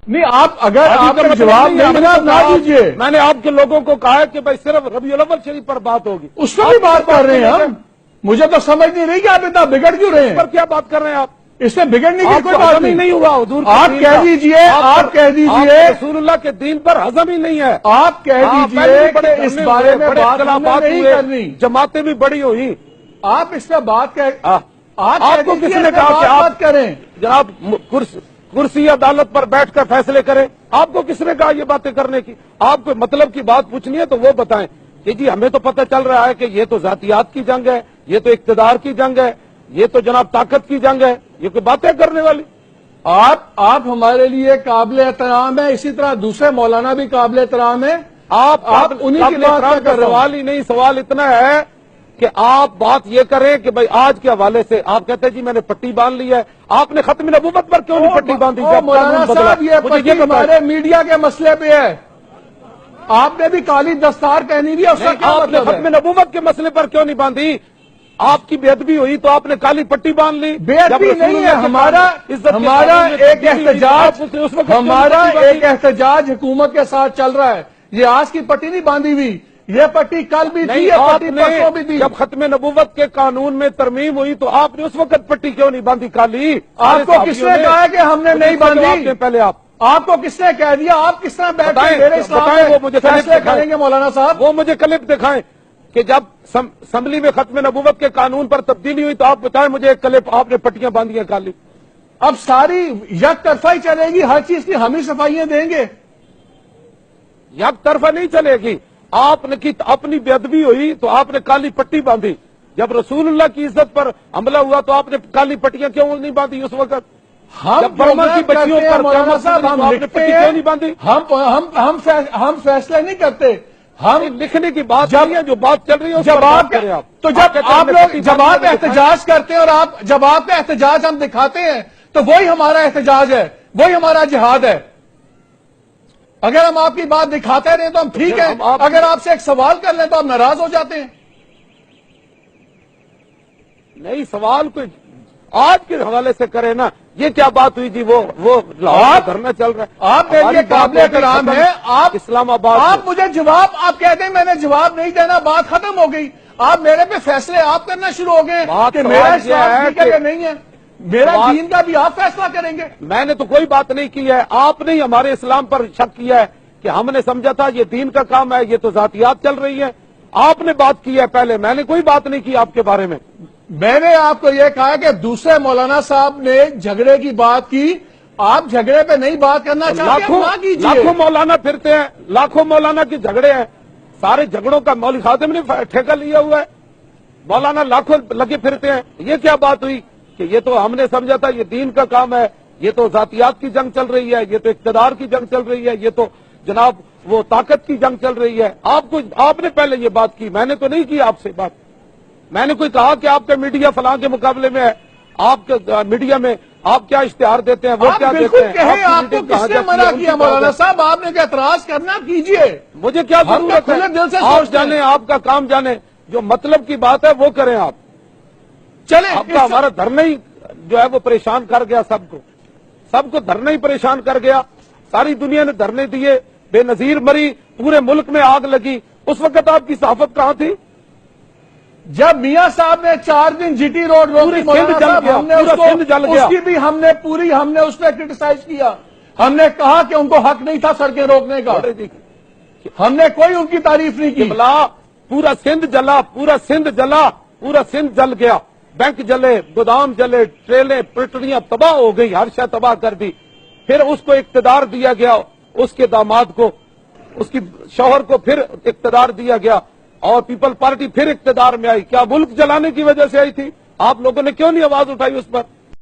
نہیں آپ اگر آپ کا جواب نہیں ملا نہ دیجیے. میں نے آپ کے لوگوں کو کہا ہے کہ بھائی صرف ربیع الاول شریف پر بات ہوگی. اس پر بھی بات کر رہے ہیں ہم. مجھے تو سمجھ نہیں رہی کہ آپ اتنا بگڑ کیوں رہے ہیں. پر کیا بات کر رہے ہیں آپ؟ اس میں بگڑنے کی کوئی بات نہیں ہوا حضور. آپ کہہ دیجئے رسول اللہ کے دین پر ہضم ہی نہیں ہے. آپ کہہ دیجئے کہ اس بارے میں بات نہیں کرنی. جماعتیں بھی بڑی ہوئی. آپ اس پہ بات آپ کو کس نے کہا کہ آپ کریں جناب کرسی عدالت پر بیٹھ کر فیصلے کریں؟ آپ کو کس نے کہا یہ باتیں کرنے کی؟ آپ کو مطلب کی بات پوچھنی ہے تو وہ بتائیں کہ جی ہمیں تو پتہ چل رہا ہے کہ یہ تو ذاتیات کی جنگ ہے, یہ تو اقتدار کی جنگ ہے, یہ تو جناب طاقت کی جنگ ہے. یہ کوئی باتیں کرنے والی؟ آپ ہمارے لیے قابل احترام ہے, اسی طرح دوسرے مولانا بھی قابل احترام ہے. آپ انہیں کی بات کا سوال ہی نہیں. سوال اتنا ہے کہ آپ بات یہ کریں کہ بھائی آج کے حوالے سے آپ کہتے ہیں جی میں نے پٹی باندھ لی ہے. آپ نے ختم نبوت پر کیوں نہیں پٹی باندھی؟ مولانا صاحب یہ پٹی ہمارے میڈیا کے مسئلے پہ ہے. آپ نے بھی کالی دستار پہنی ہوئی ہے, اس کا کیا آپ نے مطلب ہے؟ ختم نبوت کے مسئلے پر کیوں نہیں باندھی؟ آپ کی بے ادبی ہوئی تو آپ نے کالی پٹی باندھ لی. بے ادبی نہیں ہے, ہمارا ایک احتجاج حکومت کے ساتھ چل رہا ہے. یہ آج کی پٹی نہیں باندھی ہوئی, یہ پٹی کل بھی تھی, یہ پٹی پرسوں بھی تھی. جب ختم نبوت کے قانون میں ترمیم ہوئی تو آپ نے اس وقت پٹی کیوں نہیں باندھی کالی؟ آپ کو کس نے کہا کہ ہم نے نہیں باندھی؟ پہلے آپ کو کس نے کہہ دیا؟ آپ کس طرح بیٹھ کے میرے اسلام وہ مجھے فیصلے کریں گے مولانا صاحب؟ وہ مجھے کلپ دکھائیں کہ جب اسمبلی میں ختم نبوت کے قانون پر تبدیلی ہوئی تو آپ بتائیں مجھے ایک کلپ آپ نے پٹیاں باندھی ہیں کالی. اب ساری یک طرفہ ہی چلے گی, ہر چیز کی ہم ہی صفائیاں دیں گے. یک طرفہ نہیں چلے گی. آپ نے کی اپنی بے ادبی ہوئی تو آپ نے کالی پٹی باندھی. جب رسول اللہ کی عزت پر حملہ ہوا تو آپ نے کالی پٹیاں کیوں نہیں باندھی اس وقت؟ ہم مولانا صاحب ہم لکھتے ہیں, ہم فیصلے نہیں کرتے. ہم لکھنے کی بات ہے, جو بات چل رہی ہے جب آپ احتجاج کرتے ہیں اور جب آپ کا احتجاج ہم دکھاتے ہیں تو وہی ہمارا احتجاج ہے, وہی ہمارا جہاد ہے. اگر ہم آپ کی بات دکھاتے رہے تو ہم ٹھیک ہے, اگر آپ سے ایک سوال کر لیں تو آپ ناراض ہو جاتے ہیں. نہیں, سوال کوئی آج کے حوالے سے کرے نا. یہ کیا بات ہوئی جی؟ وہ دھرنا چل رہا ہے. آپ میرے لیے قابل احترام ہے. آپ اسلام آباد آپ مجھے جواب آپ کہتے ہیں میں نے جواب نہیں دینا, بات ختم ہو گئی. آپ میرے پہ فیصلے آپ کرنا شروع ہو گئے کہ میرا اسلام ٹھیک ہے یا نہیں ہے. میرا دین کا بھی آپ فیصلہ کریں گے. میں نے تو کوئی بات نہیں کی ہے. آپ نے ہمارے اسلام پر شک کیا ہے کہ ہم نے سمجھا تھا یہ دین کا کام ہے, یہ تو ذاتیات چل رہی ہے. آپ نے بات کی ہے پہلے, میں نے کوئی بات نہیں کی آپ کے بارے میں. میں نے آپ کو یہ کہا کہ دوسرے مولانا صاحب نے جھگڑے کی بات کی, آپ جھگڑے پہ نہیں بات کرنا چاہتے ہیں, نہ کیجیے. لاکھوں مولانا پھرتے ہیں, لاکھوں مولانا کے جھگڑے ہیں. سارے جھگڑوں کا مولوی خادم نے ٹھیکہ لیا ہوا ہے. مولانا لاکھوں لگے پھرتے ہیں. یہ کیا بات ہوئی کہ یہ تو ہم نے سمجھا تھا یہ دین کا کام ہے, یہ تو ذاتیات کی جنگ چل رہی ہے, یہ تو اقتدار کی جنگ چل رہی ہے, یہ تو جناب وہ طاقت کی جنگ چل رہی ہے. آپ نے پہلے یہ بات کی, میں نے تو نہیں کی آپ سے بات. میں نے کوئی کہا کہ آپ کا میڈیا فلاں کے مقابلے میں ہے, آپ کے میڈیا میں آپ کیا اشتہار دیتے ہیں, وہ کیا دیتے ہیں؟ آپ کو کس نے منع کیا مولانا صاحب؟ آپ نے کیا اعتراض کرنا کیجیے, مجھے کیا ضرورت ہے؟ آپ جانے, آپ کا کام جانے, جو مطلب کی بات ہے وہ کریں آپ. چلیں, آپ کا ہمارا دھرنا ہی جو ہے وہ پریشان کر گیا. سب کو دھرنا ہی پریشان کر گیا. ساری دنیا نے دھرنے دیے, بے نظیر مری, پورے ملک میں آگ لگی. اس وقت آپ کی صحافت کہاں تھی؟ جب میاں صاحب نے 4 دن جی ٹی روڈ روکی, اس کی بھی ہم نے اس پہ کرٹیسائز کیا. ہم نے کہا کہ ان کو حق نہیں تھا سڑکیں روکنے کا. ہم نے کوئی ان کی تعریف نہیں کی. پورا سندھ جلا, پورا سندھ جلا, پورا سندھ جل گیا. بینک جلے, گودام جلے, ٹریلیں پٹڑیاں تباہ ہو گئی, ہر شے تباہ کر دی. پھر اس کو اقتدار دیا گیا, اس کے داماد کو, اس کی شوہر کو پھر اقتدار دیا گیا, اور پیپل پارٹی پھر اقتدار میں آئی. کیا ملک جلانے کی وجہ سے آئی تھی؟ آپ لوگوں نے کیوں نہیں آواز اٹھائی اس پر؟